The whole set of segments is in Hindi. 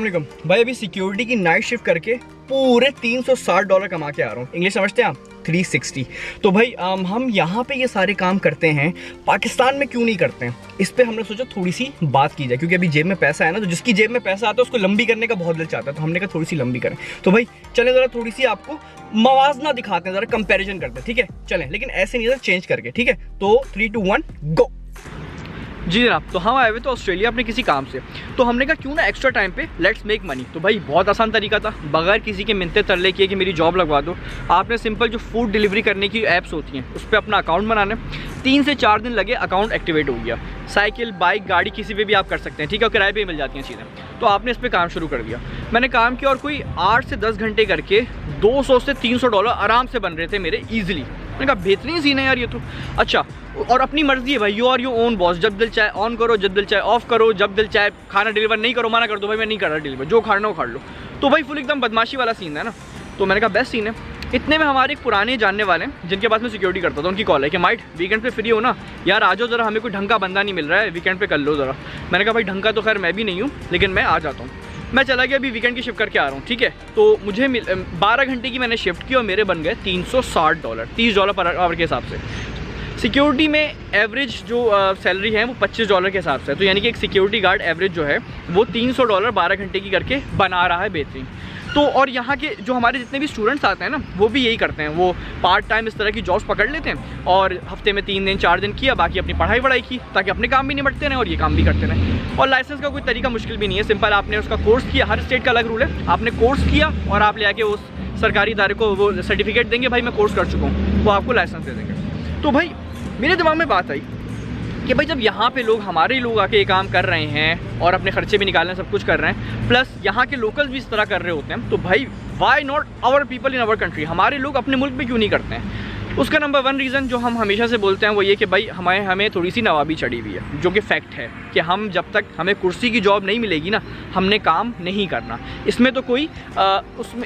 वालेकुम भाई, अभी सिक्योरिटी की नाइट शिफ्ट करके पूरे $360 कमा के आ रहा हूँ। इंग्लिश समझते हैं आप? 360। तो भाई हम यहाँ पे ये सारे काम करते हैं, पाकिस्तान में क्यों नहीं करते हैं? इस पे हमने सोचा थोड़ी सी बात की जाए, क्योंकि अभी जेब में पैसा है ना, तो जिसकी जेब में पैसा आता है उसको लंबी करने का बहुत दिल चाहता है, तो हमने कहा थोड़ी सी लंबी करें। तो भाई चलें ज़रा थोड़ी सी आपको मवाजना दिखाते हैं, ज़रा कंपेरिजन करते हैं, ठीक है? चलें, लेकिन ऐसे नहीं, चेंज करके, ठीक है? तो 3, 2, 1 गो। जी जनाब, तो हम आए हुए तो ऑस्ट्रेलिया अपने किसी काम से, तो हमने कहा क्यों ना एक्स्ट्रा टाइम पे लेट्स मेक मनी। तो भाई बहुत आसान तरीका था, बगैर किसी के मिन्नतें तरले किए कि मेरी जॉब लगवा दो। आपने सिंपल जो फूड डिलीवरी करने की ऐप्स होती हैं उस पर अपना अकाउंट बनाना, 3 से 4 दिन लगे, अकाउंट एक्टिवेट हो गया। साइकिल, बाइक, गाड़ी किसी पे भी आप कर सकते हैं, ठीक है? और किराए पे मिल जाती हैं चीज़ें। तो आपने इस पर काम शुरू कर दिया। मैंने काम किया और कोई 8 से 10 घंटे करके $200 से $300 आराम से बन रहे थे मेरे ईजिली। मैंने कहा बेहतरीन सीन है यार ये तो। अच्छा, और अपनी मर्जी है भाई, you are your own boss. जब दिल चाहे ऑन करो, जब दिल चाहे ऑफ करो, जब दिल चाहे खाना डिलीवर नहीं करो, मना कर दो भाई मैं नहीं कर रहा डिलीवर, जो खाना वो खा लो। तो भाई फुल एकदम बदमाशी वाला सीन है ना। तो मैंने कहा बेस्ट सीन है। इतने में हमारे एक पुराने जानने वाले हैं जिनके पास मैं सिक्योरिटी करता था, उनकी कॉल है कि माइट वीकेंड पे फ्री हो ना यार, आ जाओ ज़रा, हमें कोई ढंग का बंदा नहीं मिल रहा है, वीकेंड पे कर लो ज़रा। मैंने कहा भाई ढंग का तो खैर मैं भी नहीं हूँ, लेकिन मैं आ जाता हूँ। मैं चला गया, अभी वीकेंड की शिफ्ट करके आ रहा हूँ, ठीक है? तो मुझे 12 घंटे की मैंने शिफ्ट की और मेरे बन गए $360, $30 पर आवर के हिसाब से। सिक्योरिटी में एवरेज जो सैलरी है वो $25 के हिसाब से है, तो यानी कि एक सिक्योरिटी गार्ड एवरेज जो है वो $300 12 घंटे की करके बना रहा है बेहतरीन। तो और यहाँ के जो हमारे जितने भी स्टूडेंट्स आते हैं ना, वो भी यही करते हैं, वो पार्ट टाइम इस तरह की जॉब्स पकड़ लेते हैं और हफ्ते में 3 दिन 4 दिन किया, बाकी अपनी पढ़ाई की, ताकि अपने काम भी निपटते रहें और ये काम भी करते रहें। और लाइसेंस का कोई तरीका मुश्किल भी नहीं है, सिंपल आपने उसका कोर्स किया, हर स्टेट का अलग रूल है, आपने कोर्स किया और आप ले आके उस सरकारी इदारे को वो सर्टिफिकेट देंगे, भाई मैं कोर्स कर चुका हूँ, वो आपको लाइसेंस दे देंगे। तो भाई मेरे दिमाग में बात आई कि भाई जब यहाँ पे लोग, हमारे ही लोग आके ये काम कर रहे हैं और अपने खर्चे भी निकाल रहे हैं, सब कुछ कर रहे हैं, प्लस यहाँ के लोकल्स भी इस तरह कर रहे होते हैं, तो भाई why not our people in our country, हमारे लोग अपने मुल्क में क्यों नहीं करते हैं? उसका नंबर 1 रीज़न जो हम हमेशा से बोलते हैं वो ये कि भाई हमें थोड़ी सी नवाबी चढ़ी हुई है, जो कि फैक्ट है कि हम जब तक हमें कुर्सी की जॉब नहीं मिलेगी ना, हमने काम नहीं करना। इसमें तो कोई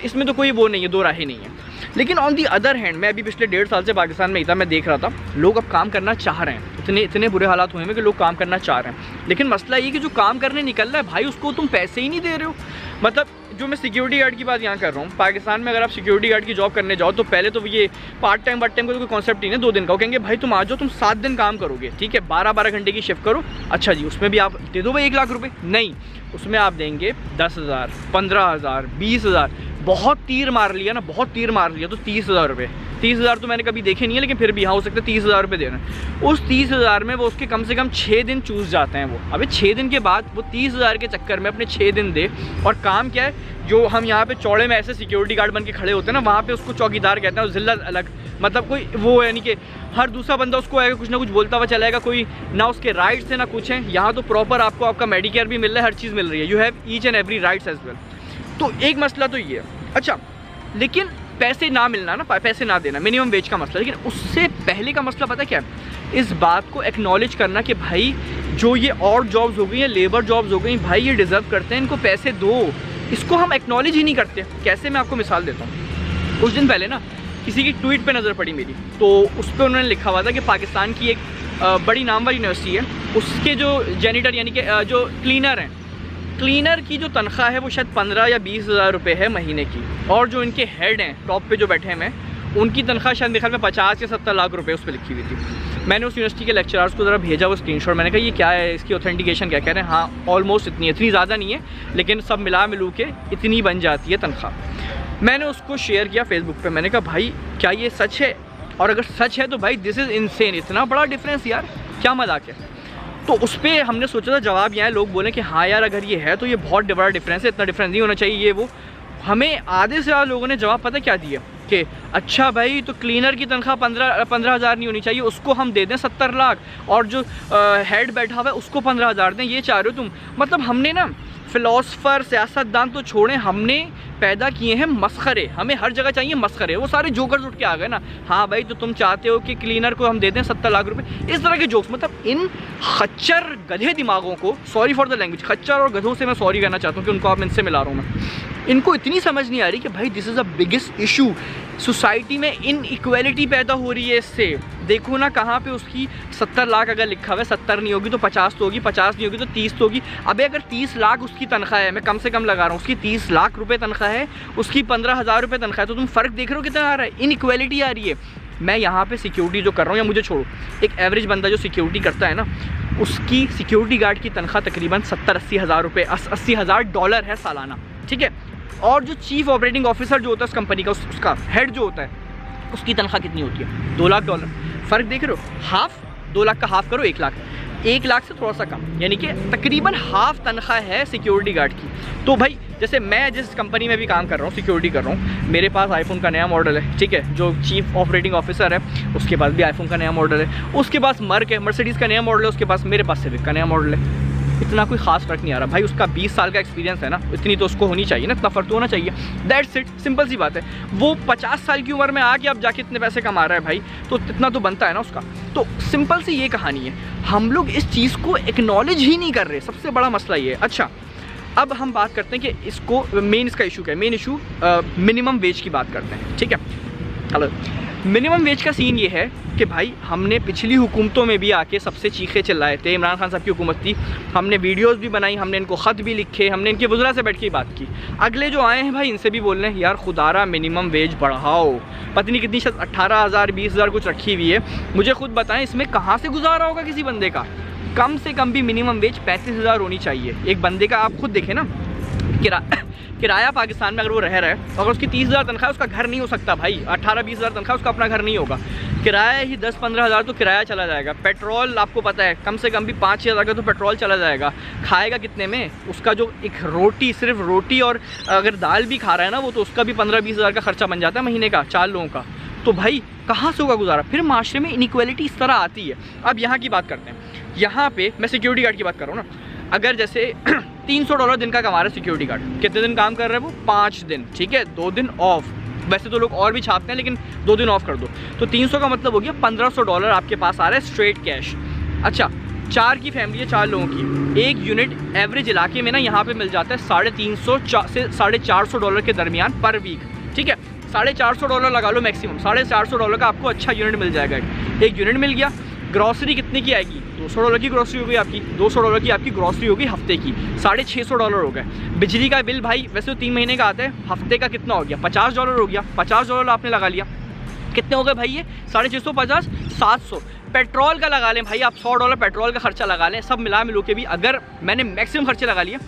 इसमें तो कोई वो नहीं है, दो राहें नहीं है। लेकिन ऑन दी अदर हैंड, मैं अभी पिछले 1.5 साल से पाकिस्तान में ही था, मैं देख रहा था लोग अब काम करना चाह रहे हैं। इतने बुरे हालात हुए हैं कि लोग काम करना चाह रहे हैं, लेकिन मसला ये कि जो काम करने निकल रहा है भाई उसको तुम पैसे ही नहीं दे रहे हो। मतलब जो मैं सिक्योरिटी गार्ड की बात यहाँ कर रहा हूँ, पाकिस्तान में अगर आप सिक्योरिटी गार्ड की जॉब करने जाओ तो पहले तो ये पार्ट टाइम का तो कोई कॉन्सेप्ट नहीं है, 2 दिन का। वो कहेंगे भाई तुम आ जाओ, तुम 7 दिन काम करोगे, ठीक है? 12-12 घंटे की शिफ्ट करो। अच्छा जी, उसमें भी आप दे दो भाई 1 लाख रुपये? नहीं, उसमें आप देंगे 10,000, 15,000, 20,000। बहुत तीर मार लिया ना, बहुत तीर मार लिया तो 30,000 रुपये। 30,000 तो मैंने कभी देखे नहीं है, लेकिन फिर भी हाँ हो सकता है 30,000 रुपये देना। उस 30,000 में वो उसके कम से कम 6 दिन चूस जाते हैं वो। अबे 6 दिन के बाद वो 30,000 के चक्कर में अपने 6 दिन दे, और काम क्या है? जो हम यहाँ पे चौड़े में ऐसे सिक्योरिटी गार्ड बन के खड़े होते हैं ना, वहाँ पे उसको चौकीदार कहते हैं, और जिल्लत अलग। मतलब कोई वो यानी कि हर दूसरा बंदा उसको आएगा, कुछ ना कुछ बोलता हुआ चलाएगा, कोई ना उसके राइट्स है ना कुछ है। यहाँ तो प्रॉपर आपको आपका मेडिकेयर भी मिल रहा है, हर चीज़ मिल रही है, you have each and every rights as well. तो एक मसला तो ये है। अच्छा, लेकिन पैसे ना मिलना ना, पैसे ना देना, मिनिमम वेज का मसला। लेकिन उससे पहले का मसला पता क्या है? इस बात को एक्नॉलेज करना कि भाई जो ये और जॉब्स हो गई हैं, लेबर जॉब्स हो गई, भाई ये डिज़र्व करते हैं, इनको पैसे दो। इसको हम एक्नॉलेज ही नहीं करते। कैसे? मैं आपको मिसाल देता हूँ। कुछ दिन पहले ना किसी की ट्वीट पे नज़र पड़ी मेरी, तो उस पर उन्होंने लिखा हुआ था कि पाकिस्तान की एक बड़ी नामवर यूनिवर्सिटी है, उसके जो जेनिटर यानी कि जो क्लीनर हैं, क्लीनर की जो तनख्वाह है वो शायद 15 या 20 हज़ार रुपये है महीने की, और जो इनके हेड हैं टॉप पे जो बैठे हैं उनकी तनख्वाह शायद मेरे ख्याल में 50 या 70 लाख रुपए उस पर लिखी हुई थी। मैंने उस यूनिवर्सिटी के लेक्चरर्स को ज़रा भेजा वो स्क्रीनशॉट, मैंने कहा ये क्या है, इसकी ऑथेंटिकेशन क्या? कह रहे हैं हाँ ऑलमोस्ट इतनी है, इतनी ज़्यादा नहीं है लेकिन सब मिलू के इतनी बन जाती है तनख्वाह। मैंने उसको शेयर किया फेसबुक पे, मैंने कहा भाई क्या ये सच है? और अगर सच है तो भाई दिस इज़ इनसेन, इतना बड़ा डिफरेंस यार, क्या मजाक है? तो उस पर हमने सोचा था जवाब यहाँ लोग बोले कि हाँ यार अगर ये है तो ये बहुत बड़ा डिफरेंस है, इतना डिफरेंस नहीं होना चाहिए ये वो। हमें आधे से ज़्यादा लोगों ने जवाब पता क्या दिया कि अच्छा भाई तो क्लीनर की तनख्वाह 15,000 नहीं होनी चाहिए, उसको हम दे दें 70 लाख, और जो हेड बैठा हुआ है उसको 15,000 दें, ये चाह रहे हो तुम? मतलब हमने ना फ़िलासफ़र, सियासतदान तो छोड़ें, हमने पैदा किए हैं मस्खरे। हमें हर जगह चाहिए मस्खरे। वो सारे जोकर्स उठ के आ गए ना, हाँ भाई तो तुम चाहते हो कि क्लीनर को हम दे दें 70 लाख रुपए, इस तरह के जोक्स। मतलब इन खच्चर गधे दिमागों को, सॉरी फॉर द लैंग्वेज, खच्चर और गधों से मैं सॉरी कहना चाहता हूँ कि उनको आप इनसे मिला रहा हूँ मैं। इनको इतनी समझ नहीं आ रही कि भाई this is a biggest issue, society में इनइक्वालिटी पैदा हो रही है इससे। देखो ना कहाँ पे उसकी 70 लाख अगर लिखा हुआ है, 70 नहीं होगी तो 50 तो होगी, 50 नहीं होगी तो 30 तो होगी। अबे अगर 30 लाख उसकी तनख्वाह है, मैं कम से कम लगा रहा हूँ, उसकी 30 लाख रुपए तनख्वाह है, उसकी 15,000 रुपये तनख्वाह है, तो तुम फ़र्क देख रहे हो कितना आ रहा है, इनइक्वालिटी आ रही है। मैं यहाँ पे सिक्योरिटी जो कर रहा हूँ, या मुझे छोड़ो, एक एवरेज बंदा जो सिक्योरिटी करता है ना, उसकी सिक्योरिटी गार्ड की तनख्वाह तकरीबन 70-80 हज़ार रुपये, $80,000 है सालाना, ठीक है। और जो चीफ ऑपरेटिंग ऑफिसर जो होता है उस कंपनी का, उसका हेड जो होता है, उसकी तनख्वाह कितनी होती है? $2 लाख। फ़र्क देख रहे हो, हाफ, 2 लाख का हाफ करो 1 लाख, 1 लाख से थोड़ा सा कम, यानी कि तकरीबन हाफ तनख्वाह है सिक्योरिटी गार्ड की। तो भाई जैसे मैं जिस कंपनी में भी काम कर रहा हूँ, सिक्योरिटी कर रहा हूँ, मेरे पास आईफोन का नया मॉडल है, ठीक है, जो चीफ ऑपरेटिंग ऑफिसर है उसके पास भी आईफोन का नया मॉडल है, उसके पास मर्क है, मर्सिडीज़ का नया मॉडल है उसके पास, मेरे पास सिविक का नया मॉडल है। इतना कोई खास फ़र्क नहीं आ रहा भाई, उसका 20 साल का एक्सपीरियंस है ना, इतनी तो उसको होनी चाहिए ना, इतना फ़र्क तो होना चाहिए। दैट्स इट, सिंपल सी बात है। वो 50 साल की उम्र में आके अब जाके इतने पैसे कमा रहा है भाई, तो इतना तो बनता है ना उसका। तो सिंपल सी ये कहानी है, हम लोग इस चीज़ को एक्नॉलेज ही नहीं कर रहे, सबसे बड़ा मसला ये है। अच्छा, अब हम बात करते हैं कि इसको मेन इसका इशू क्या है। मेन इशू मिनिमम वेज की बात करते हैं, ठीक है। हेलो, मिनिमम वेज का सीन ये है कि भाई हमने पिछली हुकूमतों में भी आके सबसे चीखे चिल्लाए थे, इमरान खान साहब की हुकूमत थी, हमने वीडियोस भी बनाई, हमने इनको ख़त भी लिखे, हमने इनके वज़रा से बैठ के बात की। अगले जो आए हैं भाई इनसे भी बोल रहे हैं यार खुदारा मिनिमम वेज बढ़ाओ, पता नहीं कितनी 18,000 20,000 कुछ रखी हुई है, मुझे खुद बताएं इसमें कहाँ से गुजारा होगा किसी बंदे का। कम से कम भी मिनिमम वेज 35,000 होनी चाहिए एक बंदे का। आप खुद देखें ना, किराया पाकिस्तान में अगर वो रह रहा है, अगर उसकी 30,000 तनख्वाह, उसका घर नहीं हो सकता भाई, 18-20,000 तनख्वाह, उसका अपना घर नहीं होगा। किराया ही 10-15 हज़ार तो किराया चला जाएगा। पेट्रोल आपको पता है कम से कम भी 5-6 हज़ार का तो पेट्रोल चला जाएगा। खाएगा कितने में? उसका जो एक रोटी, सिर्फ रोटी और अगर दाल भी खा रहा है ना वो, तो उसका भी 15-20 हज़ार का खर्चा बन जाता है महीने का 4 लोगों का। तो भाई कहाँ से होगा गुजारा? फिर माशरे में इनइक्वालिटी इस तरह आती है। अब यहाँ की बात करते हैं। यहाँ पे मैं सिक्योरिटी गार्ड की बात कर रहा हूँ ना, अगर जैसे $300 दिन का कमा रहा है सिक्योरिटी गार्ड, कितने दिन काम कर रहा है वो? 5 दिन, ठीक है, 2 दिन ऑफ। वैसे तो लोग और भी छापते हैं लेकिन 2 दिन ऑफ कर दो, तो 300 का मतलब हो गया $1,500 आपके पास आ रहा है स्ट्रेट कैश। अच्छा, 4 की फैमिली है, 4 लोगों की, एक यूनिट एवरेज इलाके में ना यहाँ पे मिल जाता है $350 से $450 के दरमियान पर वीक, ठीक है। $450 लगा लो मैक्सिमम, $450 का आपको अच्छा यूनिट मिल जाएगा। एक यूनिट मिल गया। ग्रॉसरी कितने की आएगी? $200 की ग्रॉसरी होगी आपकी, $200 की आपकी ग्रॉसरी होगी हफ्ते की, $650 हो गए। बिजली का बिल भाई वैसे तो 3 महीने का आता है, हफ्ते का कितना हो गया? $50 हो गया। $50 आपने लगा लिया, कितने हो गए भाई ये? 650, 700। पेट्रोल का लगा लें भाई आप, $100 पेट्रोल का खर्चा लगा लें, सब मिला मिलू के भी अगर मैंने मैक्सिमम खर्चे लगा लिए,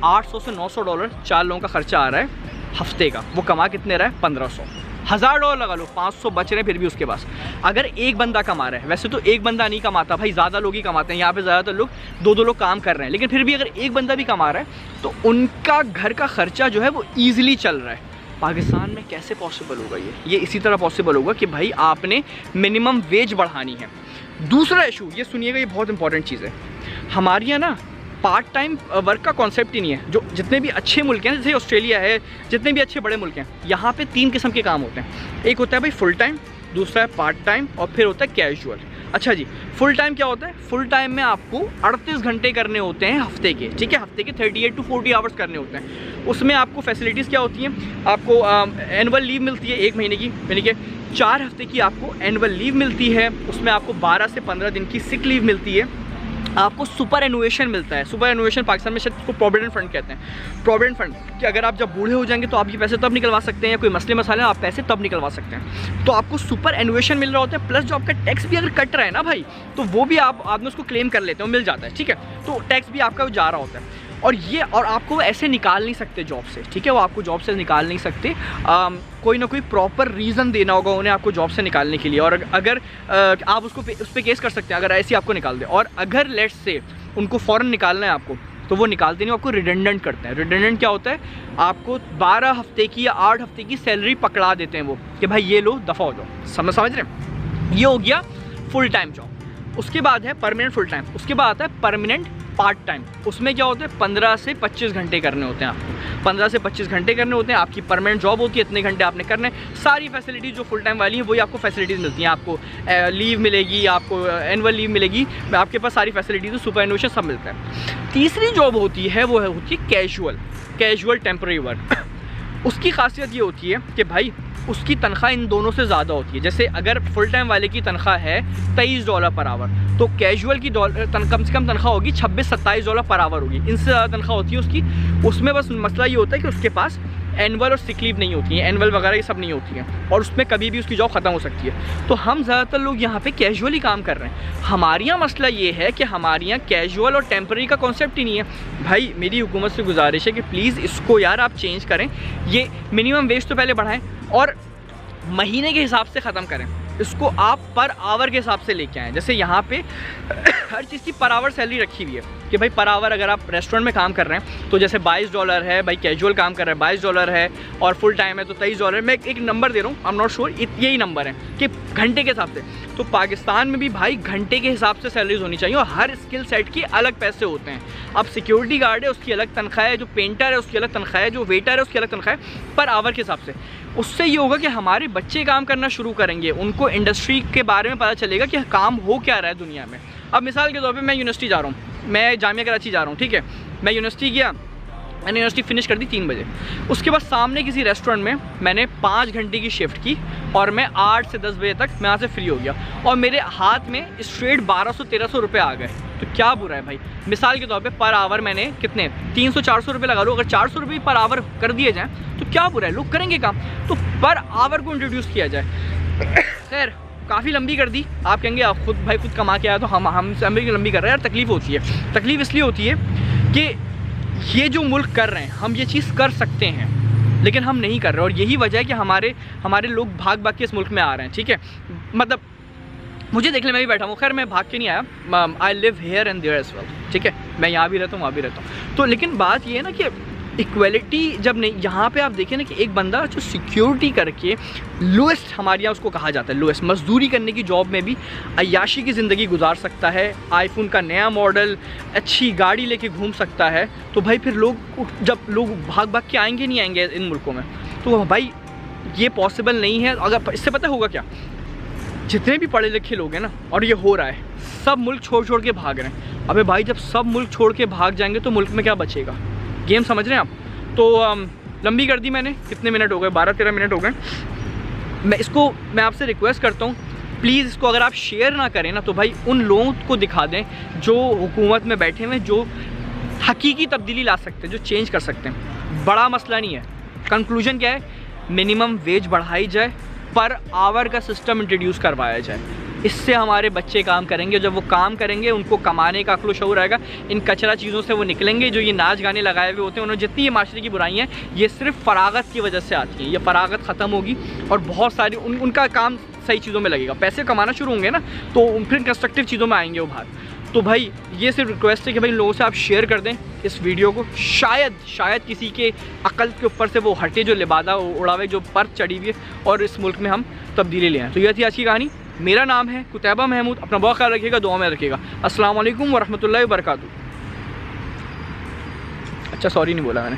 $800 से $900 4 लोगों का खर्चा आ रहा है हफ्ते का। वो कमा कितने रहा है? $1,500। $1,000 लगा लो, 500 बच रहे हैं फिर भी उसके पास। अगर एक बंदा कमा रहा है, वैसे तो एक बंदा नहीं कमाता भाई, ज़्यादा लोग ही कमाते हैं, यहाँ पे ज़्यादातर लोग 2-2 लोग काम कर रहे हैं, लेकिन फिर भी अगर एक बंदा भी कमा रहा है तो उनका घर का खर्चा जो है वो ईजिली चल रहा है। पाकिस्तान में कैसे पॉसिबल होगा ये इसी तरह पॉसिबल होगा कि भाई आपने मिनिमम वेज बढ़ानी है। दूसरा इशू ये सुनिएगा, ये बहुत इंपॉर्टेंट चीज़ है। हमारे यहाँ ना पार्ट टाइम वर्क का कॉन्सेप्ट ही नहीं है। जो जितने भी अच्छे मुल्क हैं, जैसे ऑस्ट्रेलिया है, जितने भी अच्छे बड़े मुल्क हैं, यहाँ पे 3 किस्म के काम होते हैं। एक होता है भाई फुल टाइम, दूसरा है पार्ट टाइम और फिर होता है कैजुअल। अच्छा जी, फुल टाइम क्या होता है? फुल टाइम में आपको 38 घंटे करने होते हैं हफ्ते के, ठीक है, हफ्ते के 38 to 40 आवर्स करने होते हैं। उसमें आपको फैसिलिटीज़ क्या होती हैं? आपको एनुअल लीव मिलती है 1 महीने की, यानी कि 4 हफ्ते की आपको एनुअल लीव मिलती है। उसमें आपको 12 से 15 दिन की सिक लीव मिलती है। आपको सुपर एनुएशन मिलता है। सुपर एनुएशन पाकिस्तान में शायद उसको प्रोविडेंट फंड कहते हैं। प्रोविडेंट फंड कि अगर आप जब बूढ़े हो जाएंगे तो आपके पैसे तब निकलवा सकते हैं, या कोई मसले मसाले आप पैसे तब निकलवा सकते हैं। तो आपको सुपर एनुएशन मिल रहा होता है, प्लस जो आपका टैक्स भी अगर कट रहा है ना भाई, तो वो भी आपने उसको क्लेम कर लेते हो, मिल जाता है, ठीक है। तो टैक्स भी आपका जा रहा होता है। और आपको ऐसे निकाल नहीं सकते जॉब से, ठीक है, वो आपको जॉब से निकाल नहीं सकते। कोई ना कोई प्रॉपर रीज़न देना होगा उन्हें आपको जॉब से निकालने के लिए। और अगर आप उस पर केस कर सकते हैं अगर ऐसे आपको निकाल दे। और अगर लेट्स से उनको फ़ौरन निकालना है आपको, तो वो निकालते नहीं, आपको रिडेंडेंट करते हैं। रिडेंडेंट क्या होता है? आपको 12 हफ्ते की या 8 हफ्ते की सैलरी पकड़ा देते हैं वो, कि भाई ये लो दफ़ा हो जाओ। समझ रहे हैं? ये हो गया फुल टाइम जॉब। उसके बाद है परमानेंट फुल टाइम, उसके बाद आता है परमानेंट पार्ट टाइम। उसमें क्या होता है? 15 से 25 घंटे करने होते हैं आपको, 15 से 25 घंटे करने होते हैं। आपकी परमानेंट जॉब होती है, इतने घंटे आपने करने। सारी फैसिलिटीज़ जो फुल टाइम वाली हैं वही आपको फैसिलिटीज़ मिलती हैं। आपको लीव मिलेगी, आपको एनुअल लीव मिलेगी, आपके पास सारी फैसिलिटीज़, सुपर एनुएशन सब मिलता है। तीसरी जॉब होती है वो होती है कैजुअल टेम्परेरी वर्क। उसकी खासियत ये होती है कि भाई उसकी तनख्वाह इन दोनों से ज़्यादा होती है। जैसे अगर फुल टाइम वाले की तनख्वाह है $23 पर आवर, तो कैजुअल की कम से कम तनख्वाह होगी $26-27 पर आवर होगी। इनसे ज़्यादा तनख्वाह होती है उसकी। उसमें बस मसला ये होता है कि उसके पास एनुअल और सिक लीव नहीं होती है, एनुअल वगैरह ये सब नहीं होती हैं, और उसमें कभी भी उसकी जॉब ख़त्म हो सकती है। तो हम ज़्यादातर लोग यहाँ पे कैजुअली काम कर रहे हैं। हमारे यहाँ मसला ये है कि हमारे यहाँ कैजुअल और टेम्पररी का कॉन्सेप्ट ही नहीं है। भाई मेरी हुकूमत से गुजारिश है कि प्लीज़ इसको यार आप चेंज करें। ये मिनिमम वेज तो पहले बढ़ाएं और महीने के हिसाब से ख़त्म करें। इसको आप पर आवर के हिसाब से लेके आएँ। जैसे यहाँ पे हर चीज़ की पर आवर सैलरी रखी हुई है कि भाई पर आवर अगर आप रेस्टोरेंट में काम कर रहे हैं तो जैसे $22 है, भाई कैजुअल काम कर रहा है $22 है, और फुल टाइम है तो $23 है। मैं एक नंबर दे रहा हूँ, आई एम नॉट श्योर, यही नंबर है कि घंटे के हिसाब से। तो पाकिस्तान में भी भाई घंटे के हिसाब से सैलरीज होनी चाहिए, और हर स्किल सेट की अलग पैसे होते हैं। अब सिक्योरिटी गार्ड है उसकी अलग तनख्वाह है, जो पेंटर है उसकी अलग तनख्वाह है, जो वेटर है उसकी अलग तनख्वाह है पर आवर के हिसाब से। उससे ये होगा कि हमारे बच्चे काम करना शुरू करेंगे, उनको इंडस्ट्री के बारे में पता चलेगा कि काम हो क्या रहा है दुनिया में। अब मिसाल के तौर पे मैं यूनिवर्सिटी जा रहा हूँ, मैं जामिया कराची जा रहा हूँ, ठीक है, मैं यूनिवर्सिटी गया, मैंने यूनिवर्सिटी फिनिश कर दी 3 बजे। उसके बाद सामने किसी रेस्टोरेंट में मैंने 5 घंटे की शिफ्ट की और मैं 8 से 10 बजे तक मैं यहाँ से फ्री हो गया, और मेरे हाथ में स्ट्रेट 1200-1300 रुपये आ गए। तो क्या बुरा है भाई? मिसाल के तौर पे पर आवर मैंने कितने 300-400 रुपये लगा लो, अगर 400 रुपये पर आवर कर दिए जाएँ तो क्या बुरा है, लोग करेंगे काम। तो पर आवर को इंट्रोड्यूस किया जाए। खैर काफ़ी लंबी कर दी, आप कहेंगे आप खुद भाई खुद कमा के आया तो हम भी लंबी कर रहे हैं यार। तकलीफ़ होती है, तकलीफ़ इसलिए होती है कि ये जो मुल्क कर रहे हैं हम ये चीज़ कर सकते हैं लेकिन हम नहीं कर रहे, और यही वजह है कि हमारे लोग भाग भाग के इस मुल्क में आ रहे हैं। ठीक है, मतलब मुझे देख ले, मैं भी बैठा हूँ, खैर मैं भाग के नहीं आया, I live here and there as well. ठीक है, मैं यहाँ भी रहता हूँ वहाँ भी रहता हूँ। तो लेकिन बात ये है ना कि इक्वलिटी जब नहीं, यहाँ पे आप देखें ना कि एक बंदा जो सिक्योरिटी करके लोएस्ट, हमारे यहाँ उसको कहा जाता है लोएस्ट, मजदूरी करने की जॉब में भी अय्याशी की ज़िंदगी गुजार सकता है, आईफोन का नया मॉडल, अच्छी गाड़ी लेके घूम सकता है। तो भाई फिर जब लोग भाग भाग के आएंगे नहीं आएंगे इन मुल्कों में, तो भाई ये पॉसिबल नहीं है। अगर इससे पता होगा क्या, जितने भी पढ़े लिखे लोग हैं ना, और ये हो रहा है, सब मुल्क छोड़ छोड़ के भाग रहे हैं। अबे भाई जब सब मुल्क छोड़ के भाग जाएंगे तो मुल्क में क्या बचेगा? गेम समझ रहे हैं आप? तो लंबी कर दी मैंने, कितने मिनट हो गए, 12-13 मिनट हो गए। मैं आपसे रिक्वेस्ट करता हूँ प्लीज़ इसको अगर आप शेयर ना करें ना तो भाई उन लोगों को दिखा दें जो हुकूमत में बैठे हुए, जो हकीकी तब्दीली ला सकते हैं, जो चेंज कर सकते हैं। बड़ा मसला नहीं है। कंक्लूजन क्या है? मिनिमम वेज बढ़ाई जाए, पर आवर का सिस्टम इंट्रोड्यूस करवाया जाए। इससे हमारे बच्चे काम करेंगे, जब वो काम करेंगे उनको कमाने का अक्ल शऊर आएगा, इन कचरा चीज़ों से वो निकलेंगे। जो ये नाच गाने लगाए हुए होते हैं, उन्होंने जितनी ये माशरे की बुराइयाँ हैं ये सिर्फ फरागत की वजह से आती हैं। ये फरागत ख़त्म होगी और बहुत सारी उनका काम सही चीज़ों में लगेगा, पैसे कमाना शुरू होंगे ना, तो फिर कंस्ट्रक्टिव चीज़ों में आएंगे वो बाहर। तो भाई ये सिर्फ रिक्वेस्ट है कि भाई लोगों से आप शेयर कर दें इस वीडियो को, शायद किसी के अकल के ऊपर से वो हटे, जो लिबादा उड़ावे, जो परत चढ़ी हुई है, और इस मुल्क में हम तब्दीली ले आएँ। तो यह थी आज की कहानी। मेरा नाम है कुतैबा महमूद, अपना बहुत ख्याल रखिएगा, दुआ में रखिएगा। अस्सलाम वालेकुम वरहमतुल्लाहि वबरकातुहू। अच्छा सॉरी नहीं बोला मैंने।